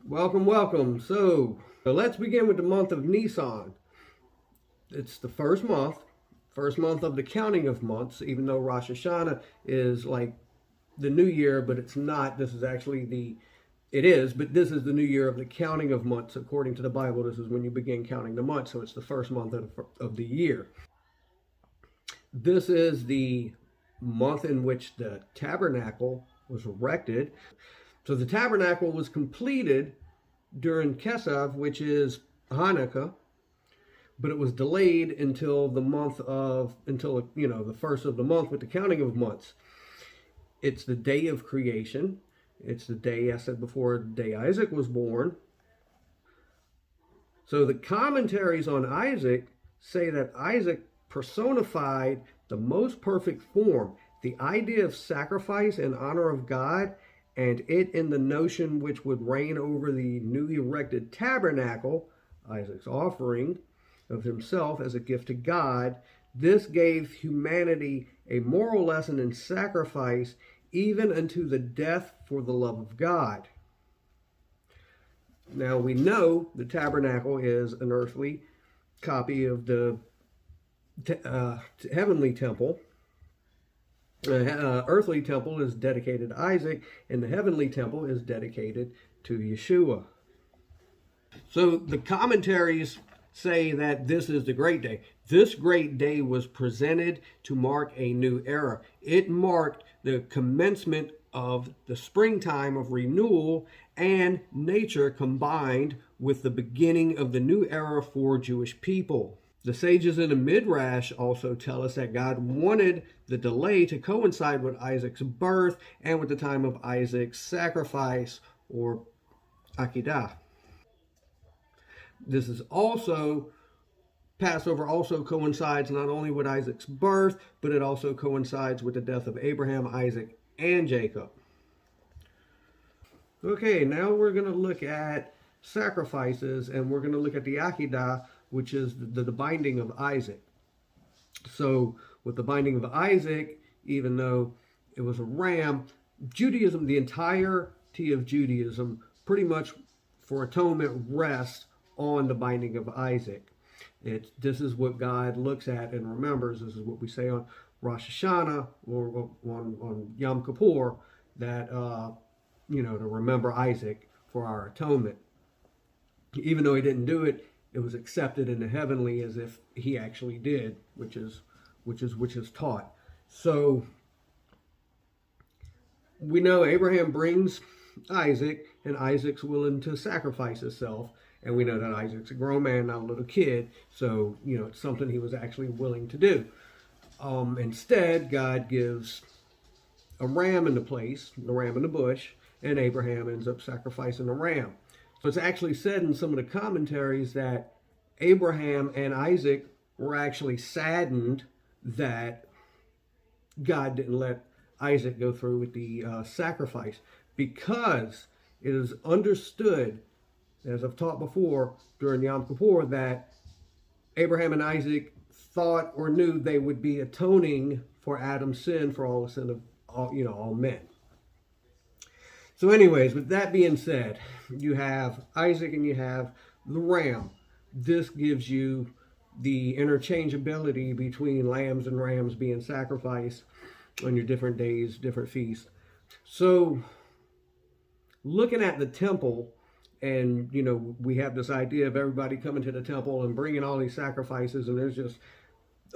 Welcome, welcome. So let's begin with the month of Nisan. It's the first month of the counting of months, even though Rosh Hashanah is like the new year, but it's not. This is actually it is, but this is the new year of the counting of months. According to the Bible, this is when you begin counting the months. So it's the first month of the year. This is the month in which the tabernacle was erected. So the tabernacle was completed during Kesef, which is Hanukkah, but it was delayed until the first of the month with the counting of months. It's the day of creation. It's the day, I said before, the day Isaac was born. So the commentaries on Isaac say that Isaac personified the most perfect form, the idea of sacrifice in honor of God, and it in the notion which would reign over the new erected tabernacle, Isaac's offering of himself as a gift to God. This gave humanity a moral lesson in sacrifice, even unto the death for the love of God. Now we know the tabernacle is an earthly copy of the heavenly temple. The earthly temple is dedicated to Isaac, and the heavenly temple is dedicated to Yeshua. So the commentaries say that this is the great day. This great day was presented to mark a new era. It marked the commencement of the springtime of renewal and nature combined with the beginning of the new era for Jewish people. The sages in the Midrash also tell us that God wanted the delay to coincide with Isaac's birth and with the time of Isaac's sacrifice, or Akedah. This is also, Passover also coincides not only with Isaac's birth, but it also coincides with the death of Abraham, Isaac, and Jacob. Okay, now we're going to look at sacrifices, and we're going to look at the Akedah, which is the binding of Isaac. So with the binding of Isaac, even though it was a ram, Judaism, the entirety of Judaism, pretty much for atonement rests on the binding of Isaac. This is what God looks at and remembers. This is what we say on Rosh Hashanah or on Yom Kippur, that to remember Isaac for our atonement. Even though he didn't do it, it was accepted in the heavenly as if he actually did, which is taught. So we know Abraham brings Isaac, and Isaac's willing to sacrifice himself, and we know that Isaac's a grown man, not a little kid. So it's something he was actually willing to do. Instead, God gives a ram in the place, the ram in the bush, and Abraham ends up sacrificing a ram. So it's actually said in some of the commentaries that Abraham and Isaac were actually saddened that God didn't let Isaac go through with the sacrifice, because it is understood, as I've taught before during Yom Kippur, that Abraham and Isaac thought or knew they would be atoning for Adam's sin, for all the sin of all men. So anyways, with that being said, you have Isaac and you have the ram. This gives you the interchangeability between lambs and rams being sacrificed on your different days, different feasts. So looking at the temple, and we have this idea of everybody coming to the temple and bringing all these sacrifices, and there's just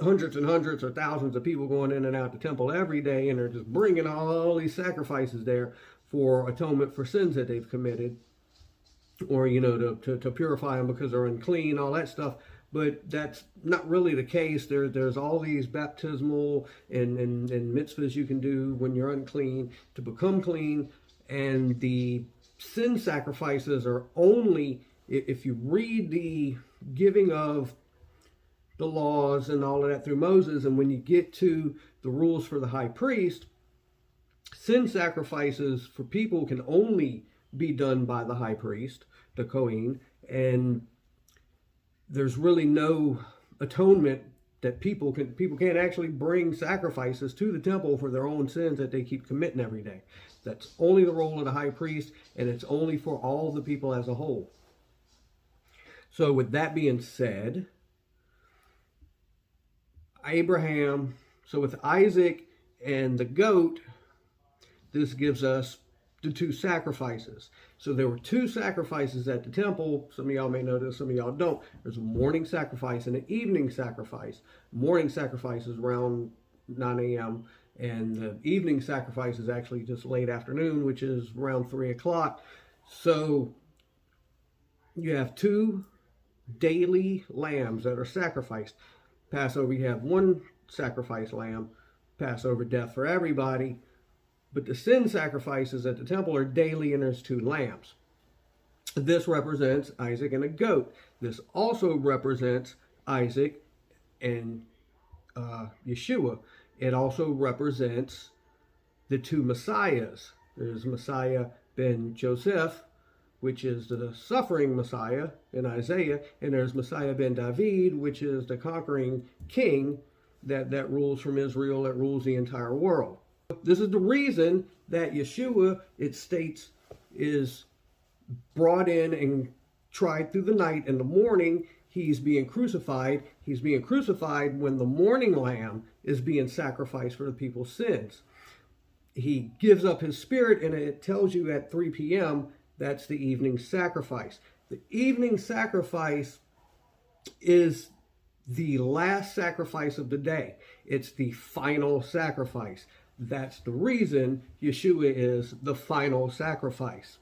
hundreds and hundreds or thousands of people going in and out the temple every day, and they're just bringing all these sacrifices there for atonement for sins that they've committed, or to purify them because they're unclean, all that stuff. But that's not really the case. There's all these baptismal and mitzvahs you can do when you're unclean to become clean, and the sin sacrifices are only, if you read the giving of the laws and all of that through Moses, and when you get to the rules for the high priest, sin sacrifices for people can only be done by the high priest, the Kohen, and there's really no atonement that people can't actually bring sacrifices to the temple for their own sins that they keep committing every day. That's only the role of the high priest, and it's only for all the people as a whole. So with that being said, so with Isaac and the goat, this gives us the two sacrifices. So there were two sacrifices at the temple. Some of y'all may know this, some of y'all don't. There's a morning sacrifice and an evening sacrifice. Morning sacrifice is around 9 a.m. and the evening sacrifice is actually just late afternoon, which is around 3 o'clock. So you have two daily lambs that are sacrificed. Passover, you have one sacrifice lamb. Passover, death for everybody. But the sin sacrifices at the temple are daily, and there's two lambs. This represents Isaac and a goat. This also represents Isaac and Yeshua. It also represents the two Messiahs. There's Messiah ben Joseph, which is the suffering Messiah in Isaiah, and there's Messiah ben David, which is the conquering king that rules from Israel, that rules the entire world. This is the reason that Yeshua, it states, is brought in and tried through the night. In the morning, he's being crucified. He's being crucified when the morning lamb is being sacrificed for the people's sins. He gives up his spirit, and it tells you at 3 p.m., that's the evening sacrifice. The evening sacrifice is the last sacrifice of the day. It's the final sacrifice. That's the reason Yeshua is the final sacrifice.